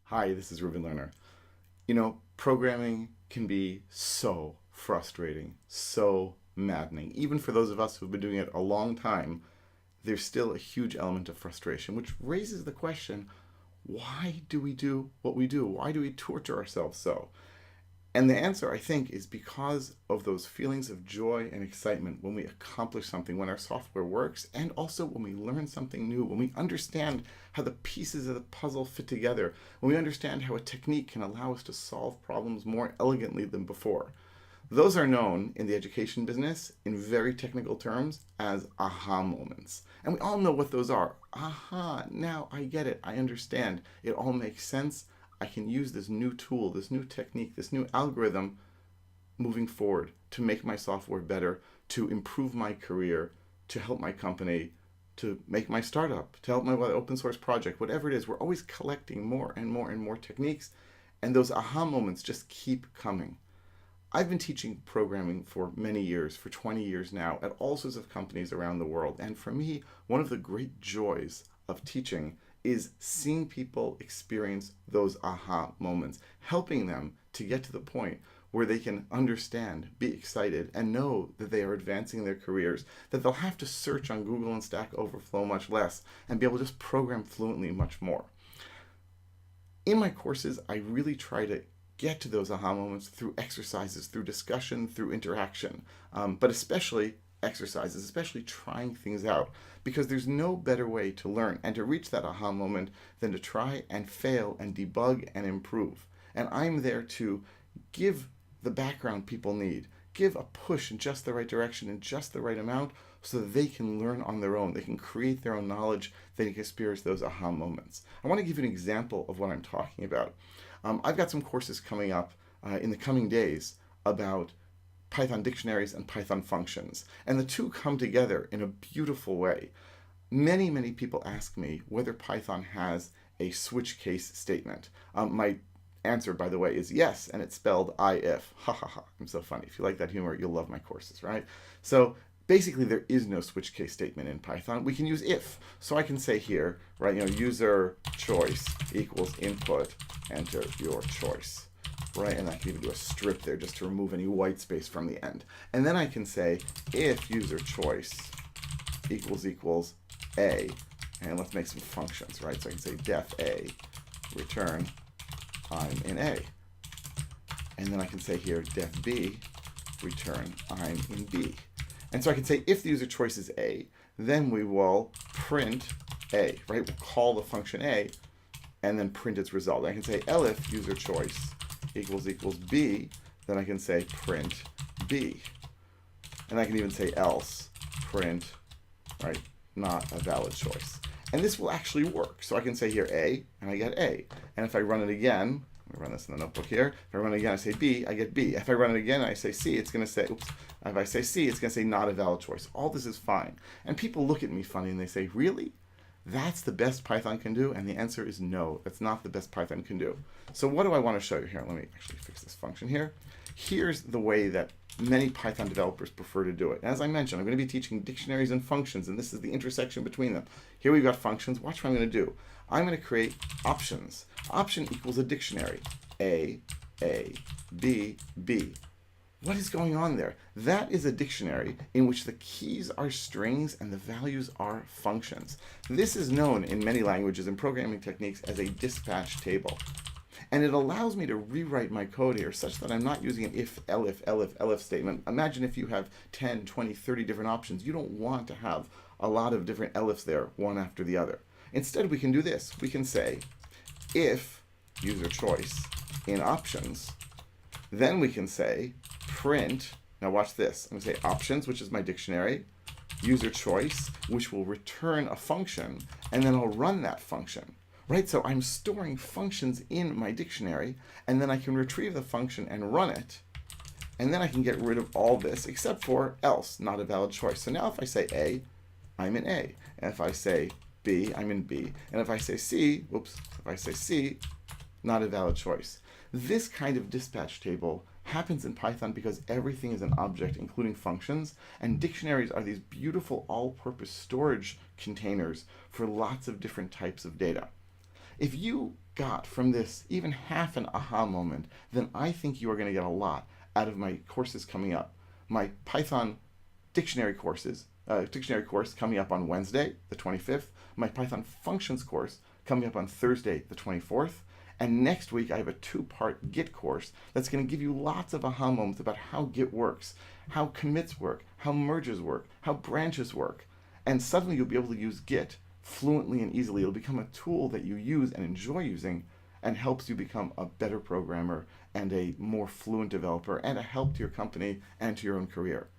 Hi, this is Reuven Learner. You know, programming can be so frustrating, so maddening. Even for those of us who've been doing it a long time, there's still a huge element of frustration, which raises the question, why do we do what we do? Why do we torture ourselves so? And the answer, I think, is because of those feelings of joy and excitement when we accomplish something, when our software works, and also when we learn something new, when we understand how the pieces of the puzzle fit together, when we understand how a technique can allow us to solve problems more elegantly than before. Those are known in the education business in very technical terms as aha moments. And we all know what those are. Aha, now I get it. I understand. It all makes sense. I can use this new tool, this new technique, this new algorithm moving forward to make my software better, to improve my career, to help my company, to make my startup, to help my open source project, whatever it is. We're always collecting more and more and more techniques, and those aha moments just keep coming. I've been teaching programming for many years, for 20 years now, at all sorts of companies around the world. And for me, one of the great joys of teaching is seeing people experience those aha moments, helping them to get to the point where they can understand, be excited, and know that they are advancing their careers, that they'll have to search on Google and Stack Overflow much less, and be able to just program fluently much more. In my courses, I really try to get to those aha moments through exercises, through discussion, through interaction, but especially exercises, especially trying things out, because there's no better way to learn and to reach that aha moment than to try and fail and debug and improve. And I'm there to give the background people need, give a push in just the right direction in just the right amount so that they can learn on their own. They can create their own knowledge, they can experience those aha moments. I want to give you an example of what I'm talking about. I've got some courses coming up in the coming days about Python dictionaries and Python functions. And the two come together in a beautiful way. Many, many people ask me whether Python has a switch case statement. My answer, by the way, is yes, and it's spelled if. Ha ha ha. I'm so funny. If you like that humor, you'll love my courses, right? So basically, there is no switch case statement in Python. We can use if. So I can say here, right, user choice equals input, enter your choice. Right, and I can even do a strip there just to remove any white space from the end. And then I can say if user choice equals a, and let's make some functions, right? So I can say def a, return I'm in a. And then I can say here def b, return I'm in b. And so I can say if the user choice is a, then we will print a, right? We'll call the function a, and then print its result. I can say elif user choice equals b, then I can say print b. And I can even say else print, right, not a valid choice. And this will actually work. So I can say here a, and I get a. And if I run it again, let me run this in the notebook here. If I run it again, I say b, I get b. If I run it again, I say c, it's going to say, oops. If I say c, it's going to say not a valid choice. All this is fine. And people look at me funny and they say, really? That's the best Python can do? And the answer is no, that's not the best Python can do. So what do I want to show you here? Let me actually fix this function here. Here's the way that many Python developers prefer to do it. As I mentioned, I'm going to be teaching dictionaries and functions, and this is the intersection between them. Here we've got functions. Watch what I'm going to do. I'm going to create options. Option equals a dictionary. A, B, B. What is going on there? That is a dictionary in which the keys are strings and the values are functions. This is known in many languages and programming techniques as a dispatch table. And it allows me to rewrite my code here such that I'm not using an if, elif statement. Imagine if you have 10, 20, 30 different options. You don't want to have a lot of different elifs there, one after the other. Instead, we can do this. We can say if user choice in options, then we can say print, now watch this, I'm going to say options, which is my dictionary, user choice, which will return a function, and then I'll run that function. Right, so I'm storing functions in my dictionary, and then I can retrieve the function and run it, and then I can get rid of all this except for else, not a valid choice. So now if I say A, I'm in A, and if I say B, I'm in B, and if I say C, if I say C, not a valid choice. This kind of dispatch table happens in Python because everything is an object, including functions, and dictionaries are these beautiful all-purpose storage containers for lots of different types of data. If you got from this even half an aha moment, then I think you are going to get a lot out of my courses coming up. My Python dictionary course coming up on Wednesday, the 25th. My Python functions course coming up on Thursday, the 24th. And next week, I have a 2-part Git course that's going to give you lots of aha moments about how Git works, how commits work, how merges work, how branches work. And suddenly you'll be able to use Git fluently and easily. It'll become a tool that you use and enjoy using and helps you become a better programmer and a more fluent developer and a help to your company and to your own career.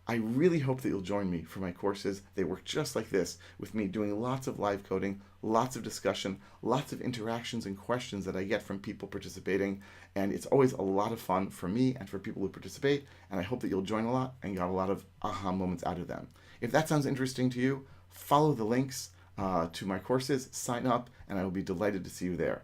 I really hope that you'll join me for my courses. They work just like this, with me doing lots of live coding, lots of discussion, lots of interactions and questions that I get from people participating. And it's always a lot of fun for me and for people who participate. And I hope that you'll join a lot and got a lot of aha moments out of them. If that sounds interesting to you, follow the links to my courses, sign up, and I will be delighted to see you there.